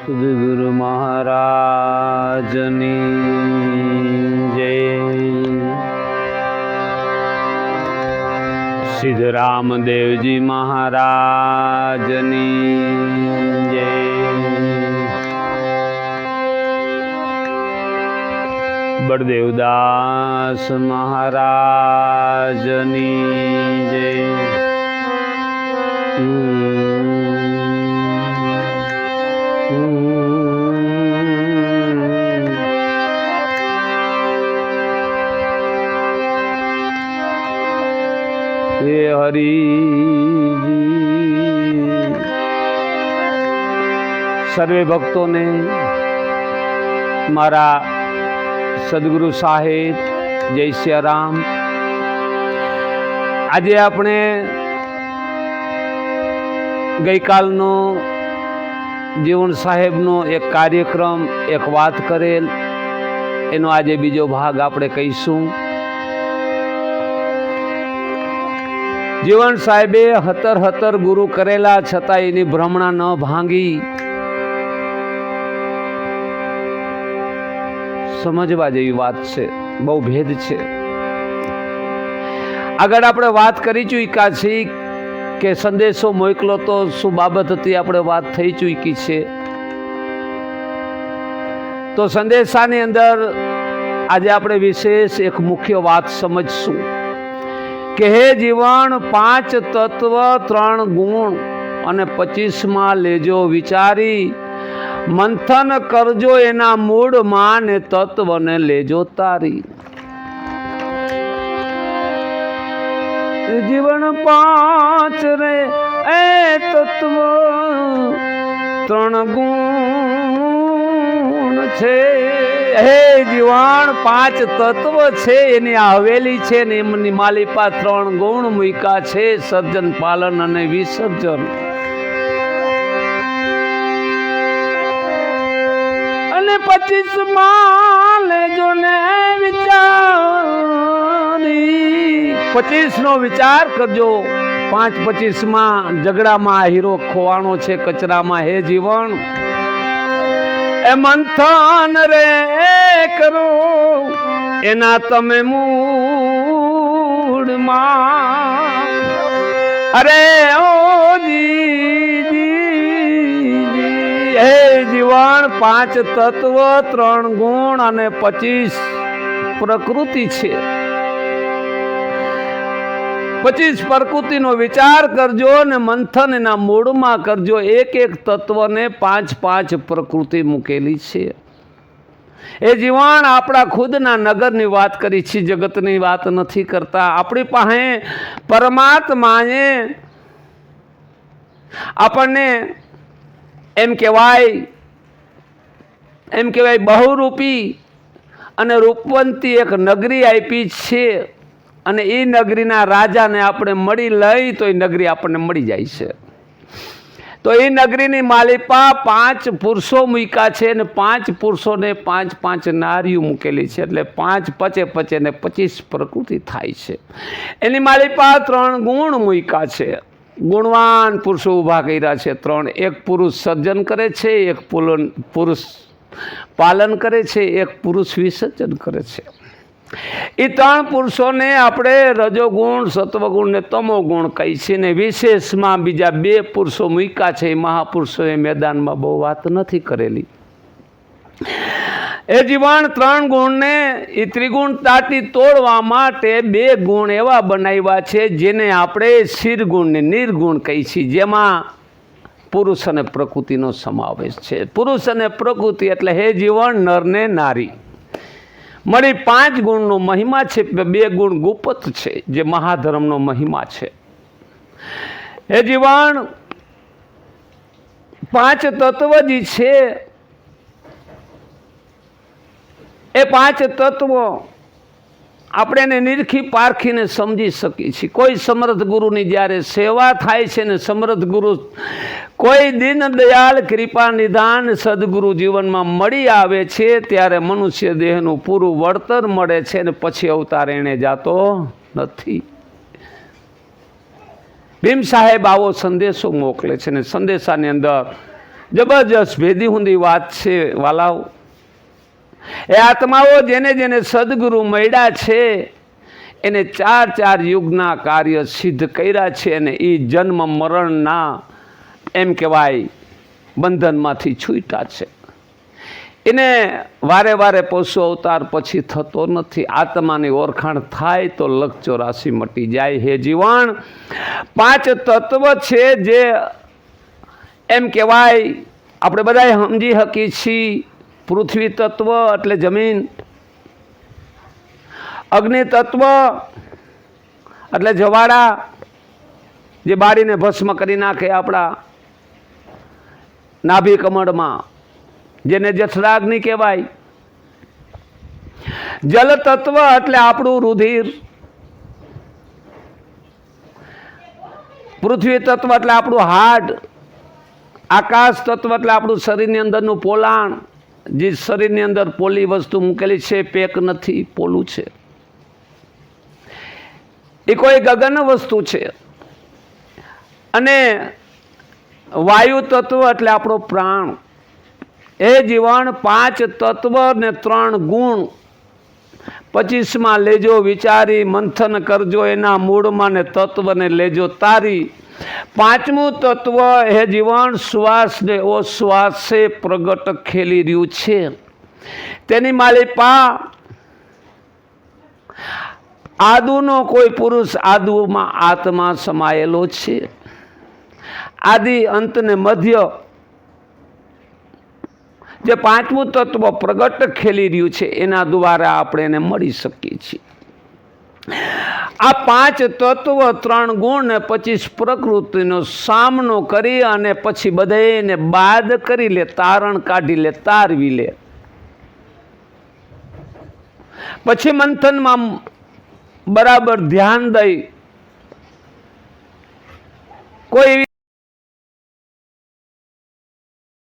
સદગુરુ મહારાજની જય. સિદ્ધરામદેવજી મહારાજની જય. બળદેવદાસ મહારાજની જય. હે હરિજી, સર્વે ભક્તોને મારા સદગુરુ સાહેબ જય શ્રી રામ. આજે આપણે ગઈકાલનો જીવન સાહેબનો એક કાર્યક્રમ, એક વાત કરેલ, એનો આજે બીજો ભાગ આપણે કહીશું. જીવન સાહેબે 17 ગુરુ કરેલા છતાં એની ભ્રમણા ન ભાંગી. સમજવા જેવી વાત છે, બહુ ભેદ છે. આગળ આપણે વાત કરી ચૂક્યા છીએ કે સંદેશો મોકલો તો શું બાબત હતી, આપણે વાત થઈ ચૂકી છે. તો સંદેશાની અંદર આજે આપણે વિશેષ એક મુખ્ય વાત સમજશું કે હે જીવન, 5 તત્વ 3 ગુણ અને 25માં લેજો વિચારી. મંથન કરજો એના મૂળમાં ને તત્વને લેજો તારી. જીવન 5 રે એ તત્વ 3 ગુણ છે. હે જીવન, 5 તત્વ છે, એની હવેલી છે ને એમની માલિપા 3 ગુણ મૂક્યા છે, સર્જન, પાલન અને વિસર્જન. અને 25માં લેજો ને વિચારી. 25નો વિચાર કરજો. 5 25માં ઝઘડામાં હીરો ખોવાનો છે કચરામાં. હે જીવન, એ મંથન રે કરો એના તમે મૂળમાં. અરે ઓ જી, હે જીવન, 5 તત્વ 3 ગુણ અને 25 પ્રકૃતિ છે. 25 પ્રકૃતિનો વિચાર કરજો ને મંથન એના મૂળમાં કરજો. એક તત્વને 5 પ્રકૃતિ મૂકેલી છે. એ જીવન, આપણા ખુદના નગરની વાત કરી છે, જગતની વાત નથી કરતા. આપણી પાસે પરમાત્માએ આપણને એમ કહેવાય બહુરૂપી અને રૂપવંતી એક નગરી આપી છે. અને એ નગરીના રાજાને આપણે મળી લઈ તો એ નગરી આપણને મળી જાય છે. તો એ નગરીની માલિપા 5 પુરુષો મૂક્યા છે અને 5 પુરુષોને 5 નારીઓ મૂકેલી છે. એટલે 5 પચે ને 25 પ્રકૃતિ થાય છે. એની માલિપા 3 ગુણ મૂક્યા છે. ગુણવાન પુરુષો ઊભા કર્યા છે 3. એક પુરુષ સર્જન કરે છે, એક પુરુષ પાલન કરે છે, એક પુરુષ વિસર્જન કરે છે. એ 3 પુરુષોને આપણે રજોગુણ, સત્વગુણ ને તમોગુણ કહી છે. ને વિશેષમાં બીજા 2 પુરુષો મૂક્યા છે. એ મહાપુરુષોએ મેદાનમાં બહુ વાત નથી કરેલી. એ જીવન, 3 ગુણને એ ત્રિગુણતાથી તોડવા માટે 2 ગુણ એવા બનાવ્યા છે જેને આપણે શિરગુણ ને નિર્ગુણ કહી છીએ, જેમાં પુરુષ અને પ્રકૃતિનો સમાવેશ છે. પુરુષ અને પ્રકૃતિ એટલે હે જીવન, નર ને નારી મળી 5 ગુણનો મહિમા છે. 2 ગુણ ગુપ્ત છે જે મહાધર્મનો મહિમા છે. હે જીવન, 5 તત્વ જે છે એ 5 તત્વો આપણે એને નિરખી પારખીને સમજી શકીએ છીએ. કોઈ સમર્થ ગુરુની જ્યારે સેવા થાય છે ને સમર્થ ગુરુ કોઈ દીન દયાળ કૃપા નિદાન સદગુરુ જીવનમાં મળી આવે છે ત્યારે મનુષ્ય દેહનું પૂરું વળતર મળે છે ને પછી અવતાર એને જાતો નથી. ભીમ સાહેબ આવો સંદેશો મોકલે છે ને સંદેશાની અંદર જબરજસ્ત ભેદી ઊંધી વાત છે વાલાઓ. એ આત્માઓ જેને જેને સદગુરુ મળ્યા છે એને 4 યુગના કાર્ય સિદ્ધ કર્યા છે અને એ જન્મ મરણના એમ કહેવાય બંધનમાંથી છૂટ્યા છે. એને વારે વારે પશુ અવતાર પછી થતો નથી. આત્માની ઓળખાણ થાય તો લખ 84 મટી જાય. હે જીવન, 5 તત્વ છે જે એમ કહેવાય આપણે બધાએ સમજી શકીએ છીએ. પૃથ્વી તત્વ એટલે જમીન, અગ્નિ તત્વ એટલે જવાળા જે બાળીને ભસ્મ કરી નાખે આપણા નાભી કમળમાં, જેને જઠરાગ્નિ કહેવાય. જલ તત્વ એટલે આપણું રુધિર, પૃથ્વી તત્વ એટલે આપણું હાડ, આકાશ તત્વ એટલે આપણું શરીરની અંદરનું પોલાણ, જે શરીરની અંદર પોલી વસ્તુ મૂકેલી છે, પેક નથી, પોલું છે, એ કોઈ ગગન વસ્તુ છે. અને વાયુ તત્વ એટલે આપણો પ્રાણ. એ જીવન 5 તત્વ ને 3 ગુણ 25માં લેજો વિચારી, મંથન કરજો એના મૂળમાં ને તત્વને લેજો તારી. 5મું તત્વ હે જીવન શ્વાસ ને ઓશ્વાસે પ્રગટ ખેલી રહ્યું છે. તેની માલિપા આદુનો કોઈ પુરુષ, આદુમાં આત્મા સમાયેલો છે. આદિ અંત ને મધ્ય જે 5મું તત્વ પ્રગટ ખેલી રહ્યું છે એના દ્વારા આપણે એને મળી શકીએ છીએ. આ 5 તત્વ 3 ગુણ ને 25 પ્રકૃતિનો સામનો કરી અને પછી બધાને બાદ કરી લે, તારણ કાઢી લે, તારવી લે. પછી મંથનમાં બરાબર ધ્યાન દઈ કોઈ